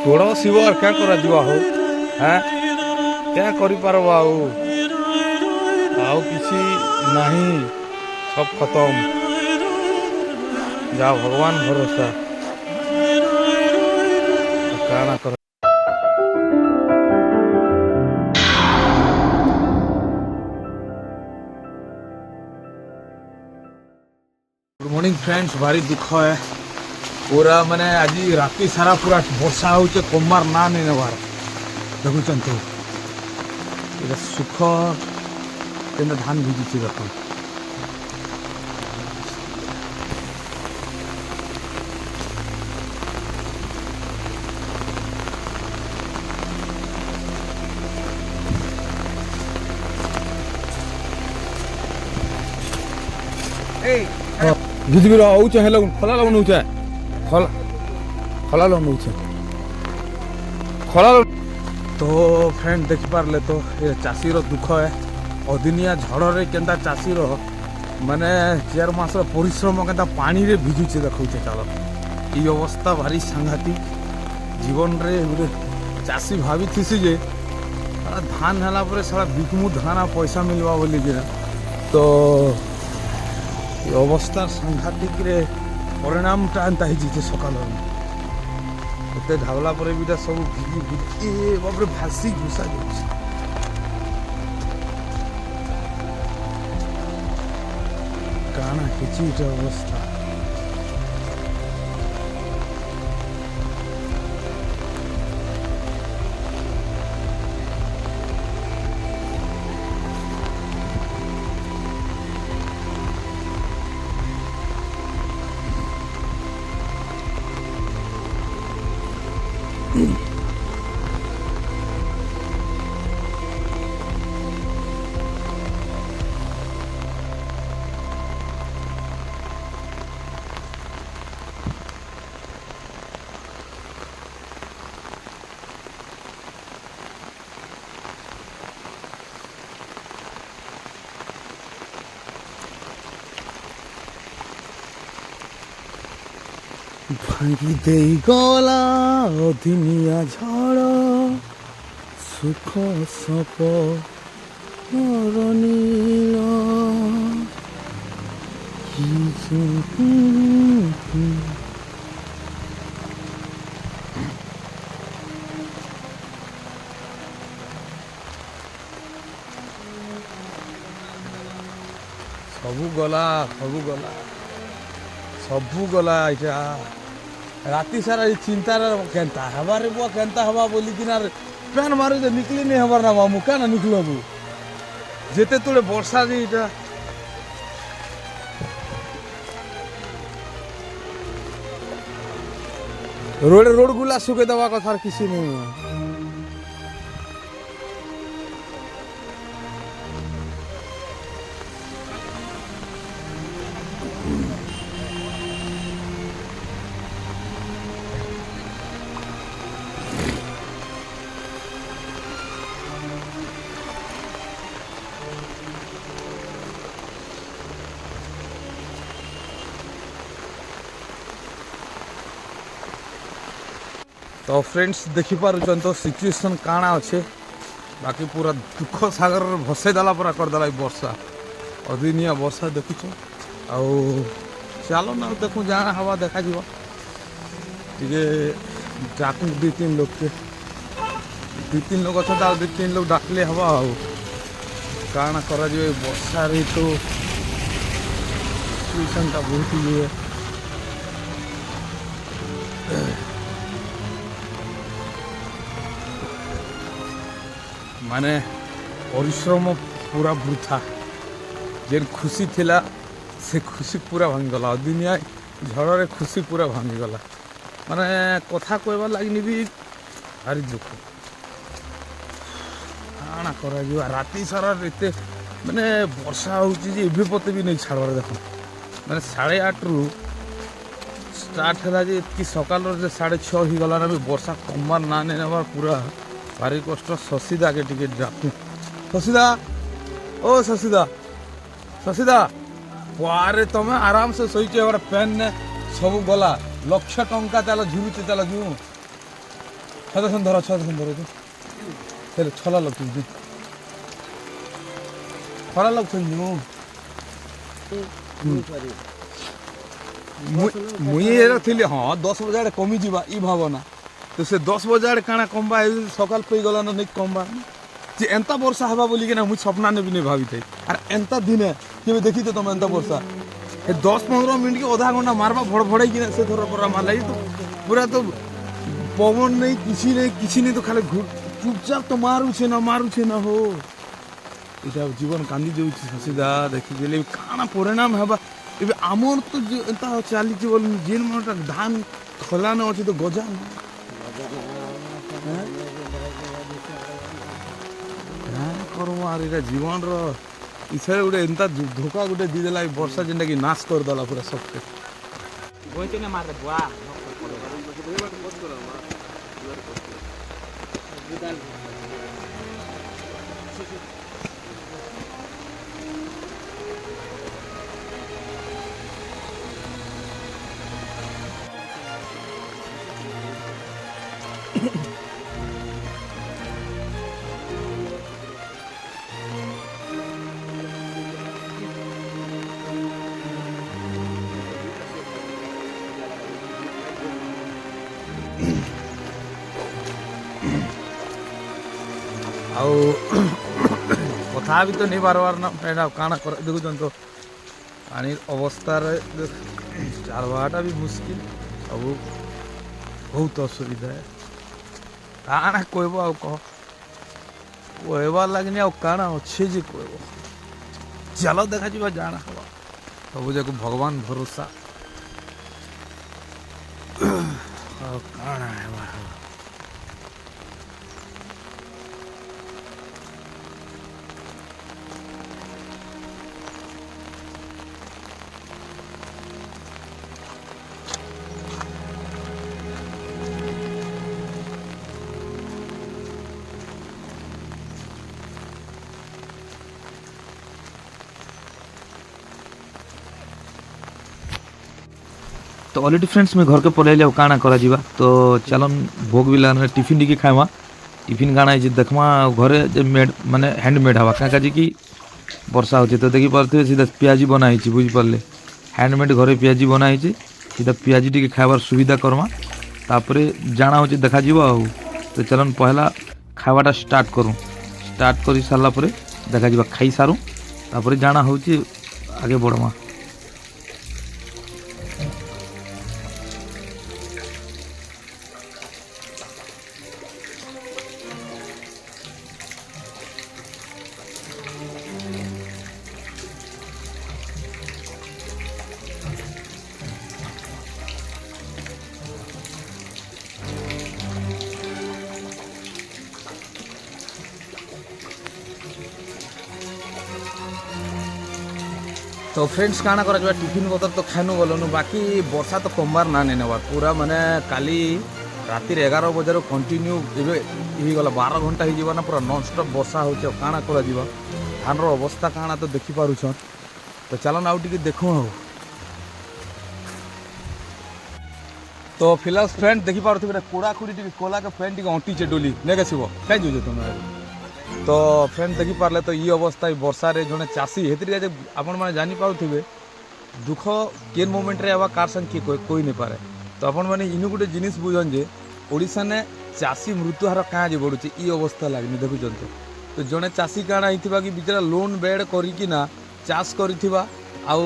ଗୋଡ଼ ଶିବ আর क्या କରାଯିବ ହଉ হ্যাঁ क्या କରିପାରିବ ଆଉ କିଛି ନାହିଁ সব খতম যা ভগবান ভরসা কাଣା কর गुड मॉर्निंग फ्रेंड्स भारी दुख है पूरा मैंने आज राति सारा पूरा वर्षा हो कमार ना नहीं नबार देखुं तो सुख के धान भिजुची देख भिजबिर औचे हेलो खला लगन होचे खला खला लगन होचे खला तो फ्रेंड देख पारले तो ये चाषी रो दुख है अदिनिया झड़ रे केंदा चाषी रो माने 4 मास रो परिश्रम केंदा पानी रे भिजुचे देखौचे चलो ई अवस्था भारी सांघातिक जीवन रे चाषी भाभी थिसी जे धान हला परे सारा बिकमु धाना पैसा मिलवा बोली जे तो अवस्था सांघातिक रे परिणाम टांता ही सकाल एत ढावला पर भी सब भिगी भिगी बाप भासी घुसा जाए काना किछि अवस्था भांगी दे गला अदिनिया झड़ सुख सप नील सबू गला सबू गला सबू गला इटा राति सारा चिंतार केनता हवा रे बुआ केनता हवा बोली कि पैन मारे तो निकली नहीं हमार ना मामू क्या ना निकलबू जेते तोड़े वर्षा दी इटा रोड गुला सुखे दवा कथा किसी नहीं है तो फ्रेंड्स देखी पारुचन तो सिचुएशन काना अच्छे बाकी पूरा दुख सागर भसे देला पूरा करदेला वर्षा अदिनिया वर्षा देखुच चलो ना देखूँ जहाँ हवा देखा टे डाकू 2-3 लोग के 2-3 लोग अच्छा 2-3 लोग डाकले हवा काना करा वर्षा रे तो सिचुएशन टा बहुत ही माने परिश्रम पूरा वृथा जेन खुशी थिला से खुशी पूरा भांगीगला अदिनिया झड़े खुशी पूरा भांगीगला माने कथा कहवा लगी भी भारी दुख काଣା करा राति सारा एत माने वर्षा होते भी नहीं छाड़बार देख मैंने 8:30 रु स्टार्ट है कि सकाल 6:30 हो गला भी वर्षा कमार ना नहीं नबार पूरा भारी कष्ट शशिदा के टिके डाकू शशिदा ओ शशिदा शशिदा पारे तुम आराम से शोचे पैन ने सब गला 1,00,000 टंका चलो झुरुचे चलो जू ଛଅ ଧର ହେଲେ ଛଲା ଲଗେଇବି ଖରା ଲାଗୁଛନ୍ତି ମୁଇଁ ଥିଲି ହଁ 10 ବଜେ ଆଡ଼େ କମିଯିବା ଇ ଭାବନା ତ ସେ 10 ବଜେ ଆଡ଼େ କାଣା କମବା ସକାଳ ପଇ ଗଲାନ ନେଇ କମବା ଯେ ଏନ୍ତା ବର୍ଷା ହେବା ବୋଲିକିନା ମୁଇଁ ସ୍ୱପ୍ନା ନେବି ନେଇ ଭାବିଥାଏ ଆର୍ ଏନ୍ତା ଦିନେ କେବେ ଦେଖିଛ ତମେ ଏନ୍ତା ବର୍ଷା ଏ 10-15 ମିନିଟ୍ କି ଅଧା ଘଣ୍ଟା ମାରବା ଭଡ଼ଭଡ଼େଇକିନା ସେ ଧର ପରା ମାରଲା ତ ପୁରା ତ ପବନ ନେଇ କିଛି ନେଇ ତ ଖାଲି ଚୁପଚାପ ତ ମାରୁଛେ ନା ହୋ এটা জীবন কান্দি যাଉଛି ଶଶିଦା ଦେଖିଦେଲେ କାଣା ପରିଣାମ ହେବା ଏବେ ଆମର ତ ଏନ୍ତା ଚାଲିଛି ବୋଲି ଯେନ୍ ମନଟା ଧାନ ଖଲାନ ଅଛି ତ ଗଜା କର୍ମ ଆର୍ ଏଇଟା ଜୀବନର ଇଚ୍ଛାରେ ଗୋଟେ ଏନ୍ତା ଧୋକା ଗୋଟେ ଦେଇଦେଲା ଏ ବର୍ଷା ଯେନ୍ଟାକି ନାଶ କରିଦେଲା ପୁରା ସବକେ ଆଉ କଥା ବି ତ ନେଇ ପାରବାର ନା ଏଇଟା କାଣା ଦେଖୁଛନ୍ ତ ପାଣିର ଅବସ୍ଥାରେ ଚାଲବାଟା ବି ମୁସ୍କିଲ ସବୁ ବହୁତ ଅସୁବିଧା କାଣା କହିବ ଆଉ କହିବାର ଲାଗିନି ଆଉ କାଣା ଅଛି ଯେ କହିବ ଚାଲ ଦେଖାଯିବା ଜାଣା ହବା ସବୁ ଯାକ ଭଗବାନ ଭରସା ଆଉ କାଣା ହେବା तो ऑलरेडी फ्रेंड्स मैं घर के पलैले काଣା करा तो चलन भोग भी लाने टिफिन टिके खाइमा टिफिन काଣା है देखमा घरे मेड माने हैंडमेड हवा क्या काजी कि वर्षा होचे तो देखी पारथे सीधा पियाजी बनाई बुझी पारले हैंडमेड घरे पियाजी बनाई सीधा पियाजी टिके खाइबार सुविधा करमा तापरे जाना होचे देखा जीवा आउ तो चलन पहला खावाटा स्टार्ट करूँ स्टार्ट कर सारा पर देखा जीवा खाई सारूँ तापरे जाना होचे आगे बढ़मा तो फ्रेंड्स काଣା करा टिफिन बतर तो खानु गलनु बाकी वर्षा तो कमबार ना नहीं नेबार पूरा माने काली राति 11 बजे कंटिन्यू ये गला 12 घंटा हो ना पूरा नॉन स्टॉप वर्षा हो काଣା करा धान अवस्था काଣା तो देखी पारुछ तो चलन आउ टिके देखु हो तो फिलहाल फ्रेंड देखी पारुथिबे कोड़ा खुड़ी टिके कोला के फ्रेंड टिके अंटी डोली नेगे छिबो काई जोजे तुम तो फ्रेंड देखी पारे तो ये अवस्था वर्षा रे जने चाषी हेतरी आज आपण माने जानि पाउथिबे दुख केन मोमेंट रे आवा कार संग की कोई नहीं पारे तो आपण माने इनु गुटे जिनिस बुझन जे ओडिसा ने चाषी मृत्यु हार काँ जे बढ़ुची ई अवस्था लागनी देखुछन तो जने चाषी काଣା हिथिबा कि बिचारा लोन बेड करिकि ना चाष करिथिबा आउ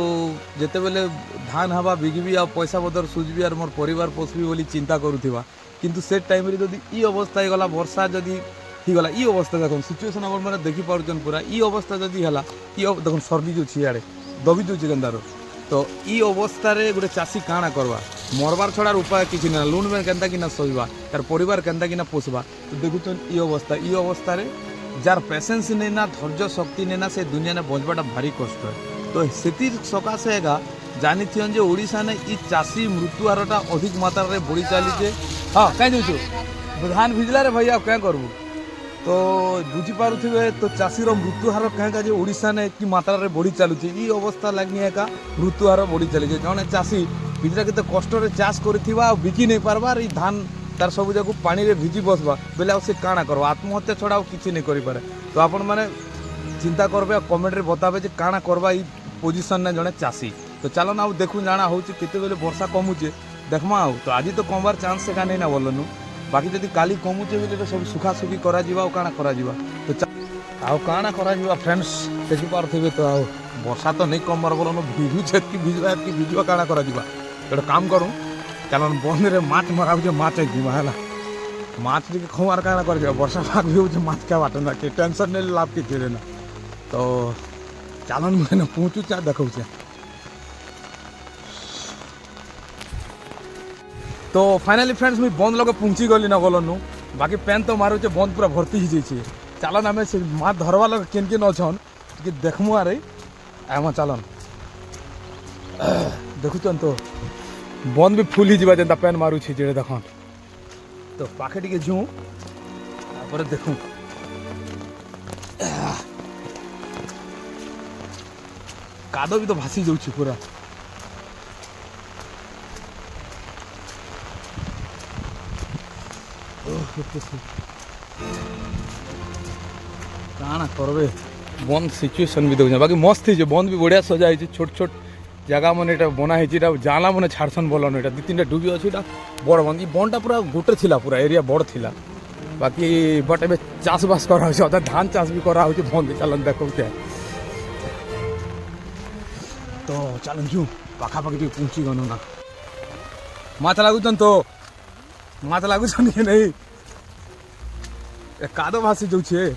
जेते बेले धान हवा बिगिबी आ पैसा बदर सुझबी आर मोर परिवार पोषबी बोली चिंता करुथिबा किंतु से टाइम रे जदी ई अवस्था हे गला वर्षा जदी ही गला ई अवस्था देखो सिचुएशन अपन मैंने देखी पार्छन पूरा ई अवस्था जदी हला ई देखो सर्दी जो छियाड़े दबी जो गंदार तो ई अवस्था रे गोटे चाषी काଣା करवा मरबार छड़ार उपाय किसी ना लोन में केनता कि ना सजवा तार परिवार केनता कि ना पोषवा तो देखुन ई अवस्था रे जार पेशेंस नहीं ना धैर्य शक्ति नहीं ना से दुनिया ने बचवाटा भारी कष्ट है तो से सकाशे एगा जानी जे ओडिशा ने ई चाषी मृत्यु हारटा अधिक मात्रा रे बढ़ी चलीचे हाँ कहीं दूसु धान भिजला रे भैया क्या करबू तो बुझीपारे तो चाषीर मृत्यु हार कहीं ओडिशा ने कि मात्रा रे बढ़ी चलुचे ई अवस्था लगी एका मृत्यु हार बढ़ी चली जड़े चाषी बिजरा के कष्ट चाष कर बिकी नहीं पार्बार धान तार सब जाक पानी रे भिजी बसवा बेले से काଣା करवा आत्महत्या छड़ा किसी नहीं करि पारे। तो आपण माने चिंता करबे कमेंट रे बताबे जे काଣା करवा ई पोजीशन ने जने चासी। तो चलो ना देखू जाना हो केते बेले वर्षा कमुचे देखमा आउ। तो आज तो कमबार चांस से का नहीं ना बोलनु बाकी जदि काली कमुचे बेले तो सब सुखा सुखी करा जीवा काଣା करा जीवा। तो आउ काଣା करा जीवा फ्रेंड्स देखि पारथिबे। तो आउ वर्षा तो नहीं कमबार बोलनु भिजु छेत की भिजुआ काଣା करा जीवा। एटा काम करू चलो बंद रे माछ मरा जे माछ जीवा हला माछ के खवार काଣା कर जीवा वर्षा भाग भी हो माछ का बात ना के टेंशन नहीं लाभ के चले ना। तो चालन मैंने पहुँचू चा देखो छे। तो फाइनली फ्रेंड्स मुझे बंद लगे पहुँची गली ना बोलनु बाकी पेन तो मारू बंद पूरा भर्ती ही जाइए। चलन आम से माछ धरवा लगे केन केन अच्छन कि देखमु आरे आम चलन देखुन। तो बंद भी फुल ही जावा जेनता पेन मारू छे जेडे देखन। तो पाखे टिके जू तापर देखू कादो भी तो भासी जाऊँ पूरा। काଣା करबे बंद सिचुएशन भी देखो बाकी मस्त है बंद भी बढ़िया सजा है छोट छोट जगह मन एटा बना है जाला मन छाड़सन बोलन एटा 2-3टा डुबी अच्छी बड़ बंद ये बंदटा पूरा गोटे थिला पूरा एरिया बड़ थिला बाकी बट ए चाष बास करा अदा धान चाष भी करा बंद चलन देखो क्या। तो चलन जू पाखापाखि पहुँची गनु ना माछ लागुन। तो माछ लागुन कि नहीं कादो भासी जाऊे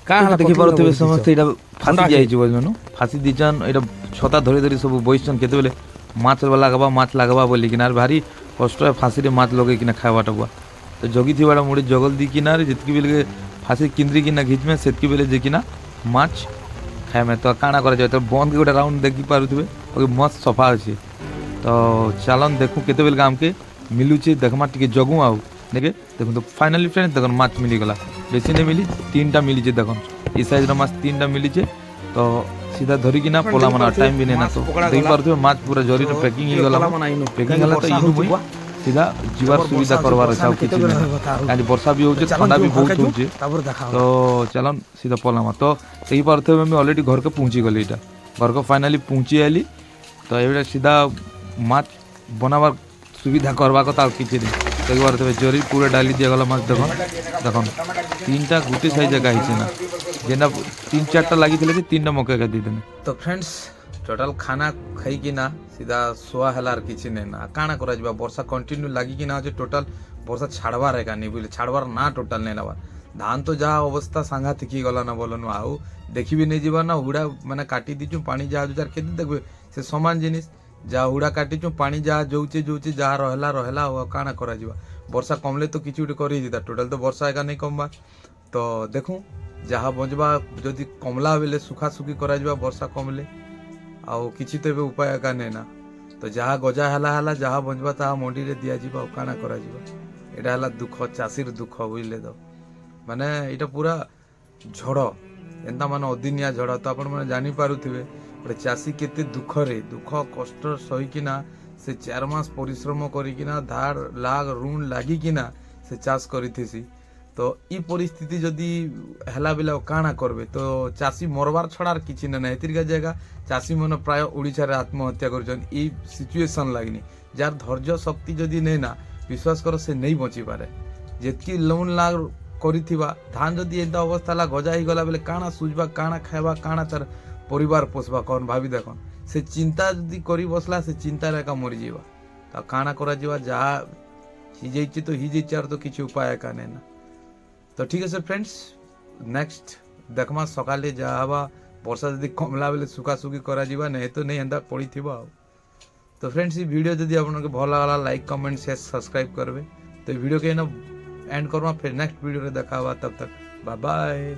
काँ देखि पारे समस्ते यहाँ फाँसी जाइए बोलनु फाँसी दीचन यहाँ छता धरी धरी सब बैसन केत माछ लगवा माछ लगवा बोलिकिना भारी कष्ट है फाँसी रे माछ लगे खावाटा बुआ। तो जगी थी मुड़ी जगल दीकिना जितकी बेले फाँसी किंद्री किना घिचमे सेतकी बेले जेकिना माछ खाएमे। तो काଣା कर तो बंद के गोटे राउंड देखी पारे मस्त सफा अच्छे। तो चलन देखूँ केते बेले आमके मिलूचे देखमा टिके जगू आउ देखे देखो। तो फाइनली फ्रेंड्स देखो माछ मिलीगला बेसी नहीं मिली 3टा मिली देखो ये साइज माछ 3टा मिली। तो सीधा धरिकिना पोला मना टाइम भी नहीं ना। तो देख पारे माछ पूरा जरी पैकिंग ही गला पैकिंग हला। तो इनु मुई सीधा जीवार सुविधा करवार अच्छा किछि नहीं काज वर्षा भी होचे ठंडा भी बहुत होचे। तो चलन सीधा पोला तो देख पारे मैं ऑलरेडी घर के पहुँची गली इटा घर को फाइनली पहुँची आली। तो ये सीधा माछ बनावार सुविधा करवा कथा किछि नहीं देख पारे जरी पूरा डाली दिया गला माछ देखो देखो 3टा गोटे साइज जगह है ना जेना 3-4टा लगी 3टा मौके का दी देने। तो फ्रेंड्स टोटल खाना खाई कि ना सीधा सोआ हलार किछि नहीं ना काଣା करा जिबा वर्षा कंटिन्यू लगी कि ना जे टोटल वर्षा छाड़बार है का नहीं बोले छाड़बार ना टोटल नहीं नवा धान तो जहाँ अवस्था सांगा थिकी गला ना बोलन आउ देखी भी नहीं जीवा ना हुड़ा माने काटी दीचु पानी जहाँ जार केते देखबे से समान जिनिस जहाँ हुड़ा काटिचु पानी जहाँ जोचे जोचे जहाँ रहला काଣା करा जिबा वर्षा कमले तो किछि उठे करी दिता टोटल तो वर्षा एका नहीं कमबा। तो देखूँ जहाँ बजवा जदि कमला बेले सुखा सुखी करा जिबा वर्षा कमले आउ किछि तो एबे उपाय एका नहीं ना। तो जहाँ गजा हला जहाँ बजवा ता मंडी रे दिया जिबा काଣା करा जिबा एटा हला दुख चाषीर दुख बुझले। तो माने एटा पूरा झड़ एंता माने अदिनिया झड़। तो आपण माने जानि पारुथिबे गोटे चाषी केते दुख कष्ट सहीकिना से 4 मास परिश्रम करिकिना धार लाग ऋण लागिकिना से चाष करिथिसी। तो ई परिस्थिति जदि हला बेला काଣା करबे तो चाषी मरबार छड़ार किछि ना एतिरका जगह चाषी मन प्राय ओडिसा रे आत्महत्या करछन ई सिचुएशन लागनी जार धैर्य शक्ति जदि नै ना विश्वास कर से नहीं बची पारे जेतकी लोन लाग करिथिबा धान जदि एंता अवस्था ला गजा ही गला बेले काଣା सुझबा काଣା खाइबा काଣା तार परिवार पोषबा कौन भाभी देखन से चिंता जदि करी बसला से चिंता रेखा मरी जीवा। तो काଣା करा जीवा जहाँ हिजे तो हिजे चार तो किसी उपाय का नहीं ना। तो ठीक है सर फ्रेंड्स नेक्स्ट देखमा सकाले जहाँ हवा वर्षा जदि कमला बेले सुखा सुखी करा जीवा नहीं तो नहीं एंता पड़ी थिबा। तो फ्रेंड्स ये वीडियो जदि आपन के भल लागला लाइक कमेंट शेयर सब्सक्राइब करबे। तो वीडियो के ना एंड करवा फिर नेक्स्ट वीडियो रे देखा तब तक बाय बाय।